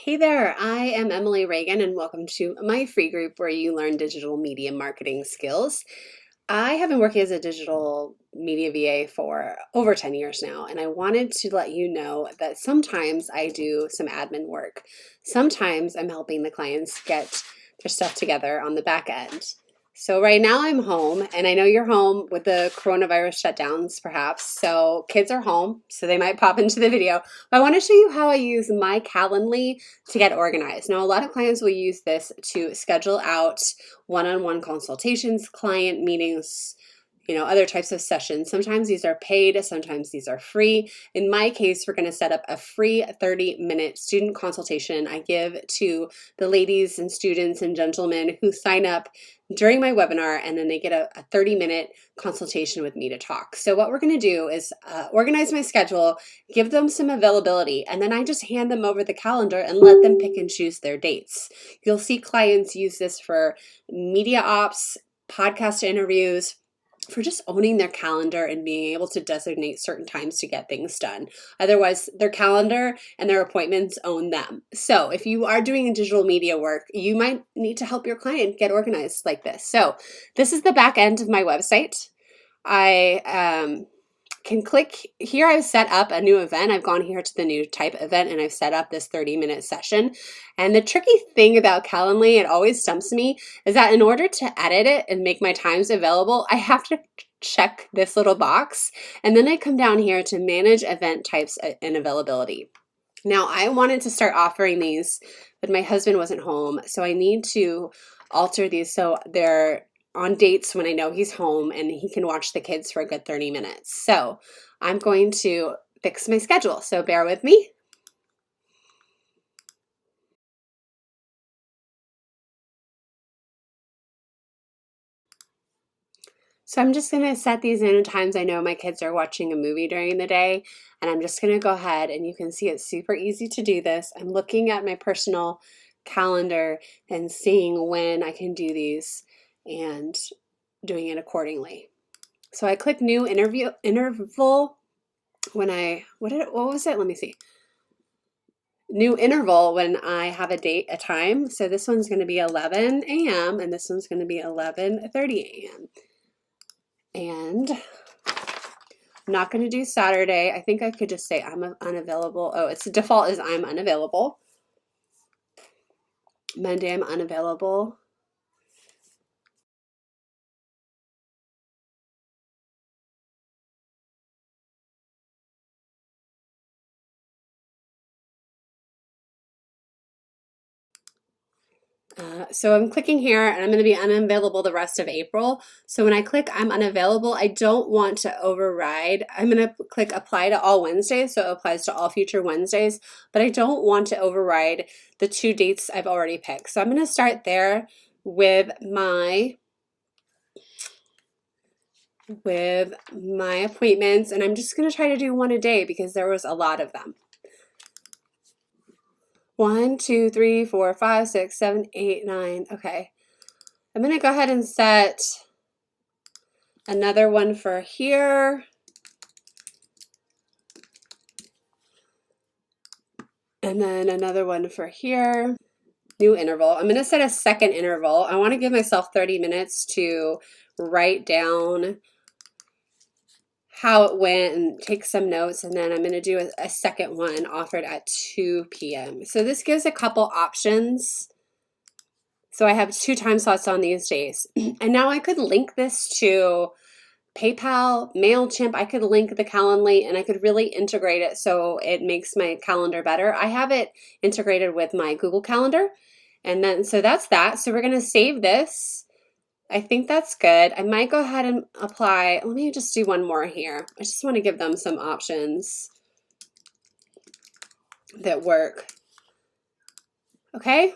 Hey there, I am Emily Reagan, and welcome to my free group where you learn digital media marketing skills. I have been working as a digital media VA for over 10 years now, and I wanted to let you know that sometimes I do some admin work. Sometimes I'm helping the clients get their stuff together on the back end. So right now I'm home, and I know you're home with the coronavirus shutdowns, perhaps. So kids are home, so they might pop into the video. But I want to show you how I use my Calendly to get organized. Now, a lot of clients will use this to schedule out one-on-one consultations, client meetings, other types of sessions. Sometimes these are paid, sometimes these are free. In my case, we're going to set up a free 30-minute student consultation I give to the ladies and students and gentlemen who sign up during my webinar, and then they get a 30-minute consultation with me to talk. So what we're going to do is organize my schedule, give them some availability, and then I just hand them over the calendar and let them pick and choose their dates. You'll see clients use this for media ops, podcast interviews, for just owning their calendar and being able to designate certain times to get things done. Otherwise, their calendar and their appointments own them. So if you are doing digital media work, you might need to help your client get organized like this. So this is the back end of my website. I can click here. I've set up a new event. I've gone here to the new type event and I've set up this 30-minute session. And the tricky thing about Calendly, it always stumps me, is that in order to edit it and make my times available, I have to check this little box. And then I come down here to manage event types and availability. Now, I wanted to start offering these, but my husband wasn't home. So I need to alter these so they're on dates when I know he's home and he can watch the kids for a good 30 minutes. So I'm going to fix my schedule. So bear with me. So I'm just going to set these in at times I know my kids are watching a movie during the day, and I'm just going to go ahead, and you can see it's super easy to do this. I'm looking at my personal calendar and seeing when I can do these and doing it accordingly. So I click new interval when what was it? Let me see. New interval when I have a time. So this one's going to be 11 a.m. and this one's going to be 11:30 a.m. And I'm not going to do Saturday. I think I could just say I'm unavailable. Oh, its default is I'm unavailable. Monday I'm unavailable. So I'm clicking here and I'm going to be unavailable the rest of April. So when I click I'm unavailable, I don't want to override. I'm going to click apply to all Wednesdays, so it applies to all future Wednesdays, but I don't want to override the 2 dates I've already picked. So I'm going to start there with my appointments, and I'm just going to try to do one a day because there was a lot of them. 1, 2, 3, 4, 5, 6, 7, 8, 9. Okay. I'm going to go ahead and set another one for here. And then another one for here. New interval. I'm going to set a second interval. I want to give myself 30 minutes to write down how it went and take some notes, and then I'm going to do a second one offered at 2 p.m. So this gives a couple options. So I have 2 time slots on these days. And now I could link this to PayPal, MailChimp. I could link the Calendly and I could really integrate it so it makes my calendar better. I have it integrated with my Google Calendar. And then, so that's that. So we're going to save this. I think that's good. I might go ahead and apply. Let me just do one more here. I just want to give them some options that work. Okay.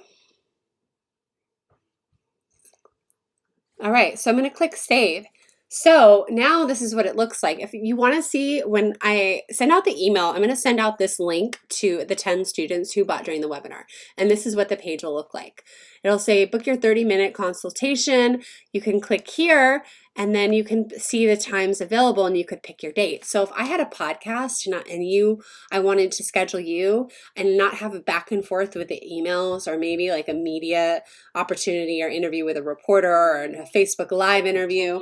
All right, so I'm going to click save. So now this is what it looks like. If you want to see when I send out the email, I'm going to send out this link to the 10 students who bought during the webinar. And this is what the page will look like. It'll say book your 30-minute consultation. You can click here and then you can see the times available and you could pick your date. So if I had a podcast and I wanted to schedule you and not have a back and forth with the emails, or maybe like a media opportunity or interview with a reporter or a Facebook Live interview.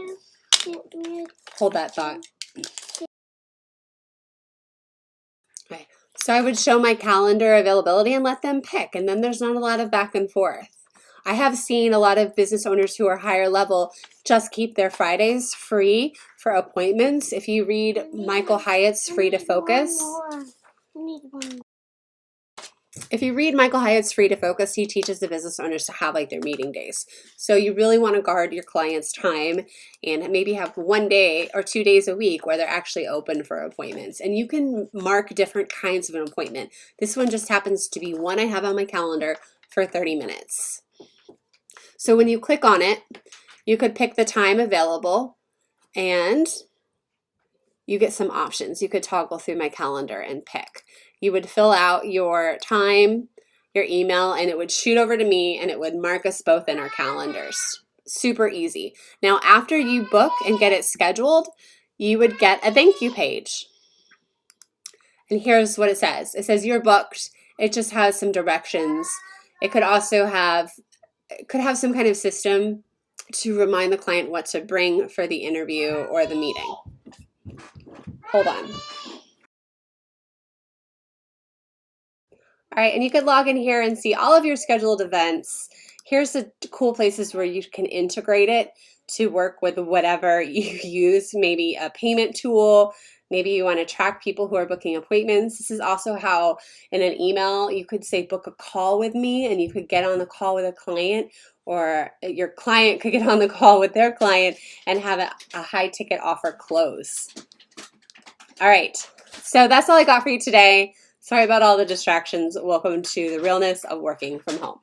Hold that thought. Okay. So I would show my calendar availability and let them pick, and then there's not a lot of back and forth. I have seen a lot of business owners who are higher level just keep their Fridays free for appointments. If you read Michael Hyatt's Free to Focus, he teaches the business owners to have like their meeting days. So you really want to guard your client's time and maybe have 1 day or 2 days a week where they're actually open for appointments. And you can mark different kinds of an appointment. This one just happens to be one I have on my calendar for 30 minutes. So when you click on it, you could pick the time available and you get some options. You could toggle through my calendar and pick. You would fill out your time, your email, and it would shoot over to me and it would mark us both in our calendars. Super easy. Now, after you book and get it scheduled, you would get a thank you page. And here's what it says. It says you're booked. It just has some directions. It could also have some kind of system to remind the client what to bring for the interview or the meeting. Hold on. All right, and you could log in here and see all of your scheduled events. Here's the cool places where you can integrate it to work with whatever you use, maybe a payment tool. Maybe you want to track people who are booking appointments. This is also how in an email you could say book a call with me and you could get on the call with a client, or your client could get on the call with their client and have a high ticket offer close. All right, so that's all I got for you today. Sorry about all the distractions. Welcome to the realness of working from home.